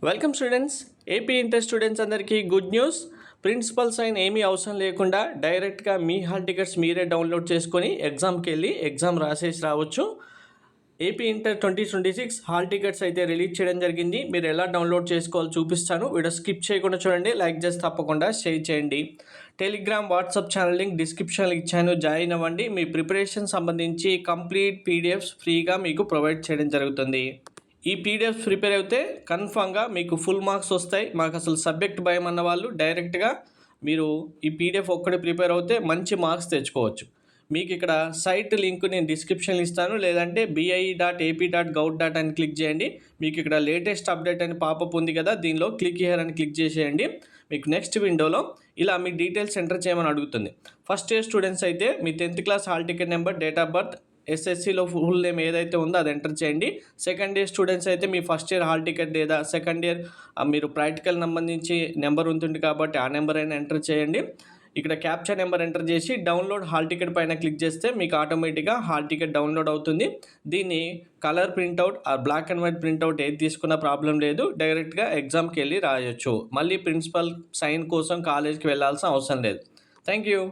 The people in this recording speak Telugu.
Welcome students. AP inter students అందరికీ గుడ్ న్యూస్. ప్రిన్సిపల్ సైన్ ఏమీ అవసరం లేకుండా డైరెక్ట్గా మీ హాల్ టికెట్స్ మీరే డౌన్లోడ్ చేసుకొని ఎగ్జామ్కి వెళ్ళి ఎగ్జామ్ రాసేసి రావచ్చు. ఏపీ ఇంటర్ 2026 హాల్ టికెట్స్ అయితే రిలీజ్ చేయడం జరిగింది. మీరు ఎలా డౌన్లోడ్ చేసుకోవాలో చూపిస్తాను. వీడియో స్కిప్ చేయకుండా చూడండి, లైక్ చేసి తప్పకుండా షేర్ చేయండి. టెలిగ్రామ్, వాట్సాప్ ఛానల్ లింక్ డిస్క్రిప్షన్లో ఇచ్చాను, జాయిన్ అవ్వండి. మీ ప్రిపరేషన్ సంబంధించి కంప్లీట్ పీడిఎఫ్స్ ఫ్రీగా మీకు ప్రొవైడ్ చేయడం జరుగుతుంది. ఈ పీడిఎఫ్స్ ప్రిపేర్ అయితే కన్ఫామ్గా మీకు ఫుల్ మార్క్స్ వస్తాయి. మాకు అసలు సబ్జెక్ట్ భయం అన్న వాళ్ళు డైరెక్ట్గా మీరు ఈ పీడిఎఫ్ ఒక్కటి ప్రిపేర్ అవుతే మంచి మార్క్స్ తెచ్చుకోవచ్చు. మీకు ఇక్కడ సైట్ లింక్ నేను డిస్క్రిప్షన్లో ఇస్తాను, లేదంటే bie.ap.gov. అని క్లిక్ చేయండి. మీకు ఇక్కడ లేటెస్ట్ అప్డేట్ అని పాపప్ ఉంది కదా, దీనిలో క్లిక్ హియర్ అని క్లిక్ చేసేయండి. మీకు నెక్స్ట్ విండోలో ఇలా మీ డీటెయిల్స్ ఎంటర్ చేయమని అడుగుతుంది. ఫస్ట్ ఇయర్ స్టూడెంట్స్ అయితే మీ 10th class hall ticket number, date of birth, ఎస్ఎస్సిలో ఫుల్ నేమ్ ఏదైతే ఉందో అది ఎంటర్ చేయండి. సెకండ్ ఇయర్ స్టూడెంట్స్ అయితే మీ ఫస్ట్ ఇయర్ హాల్ టికెట్ లేదా సెకండ్ ఇయర్ మీరు ప్రాక్టికల్ సంబంధించి నెంబర్ ఉంటుంది కాబట్టి ఆ నెంబర్ అయినా ఎంటర్ చేయండి. ఇక్కడ క్యాప్చా నెంబర్ ఎంటర్ చేసి డౌన్లోడ్ హాల్ టికెట్ పైన క్లిక్ చేస్తే మీకు ఆటోమేటిక్గా హాల్ టికెట్ డౌన్లోడ్ అవుతుంది. దీన్ని కలర్ ప్రింట్అవుట్ ఆ బ్లాక్ అండ్ వైట్ ప్రింట్అవుట్ ఏది తీసుకున్న ప్రాబ్లం లేదు, డైరెక్ట్గా ఎగ్జామ్కి వెళ్ళి రాయొచ్చు. మళ్ళీ ప్రిన్సిపల్ సైన్ కోసం కాలేజ్కి వెళ్ళాల్సిన అవసరం లేదు. Thank you.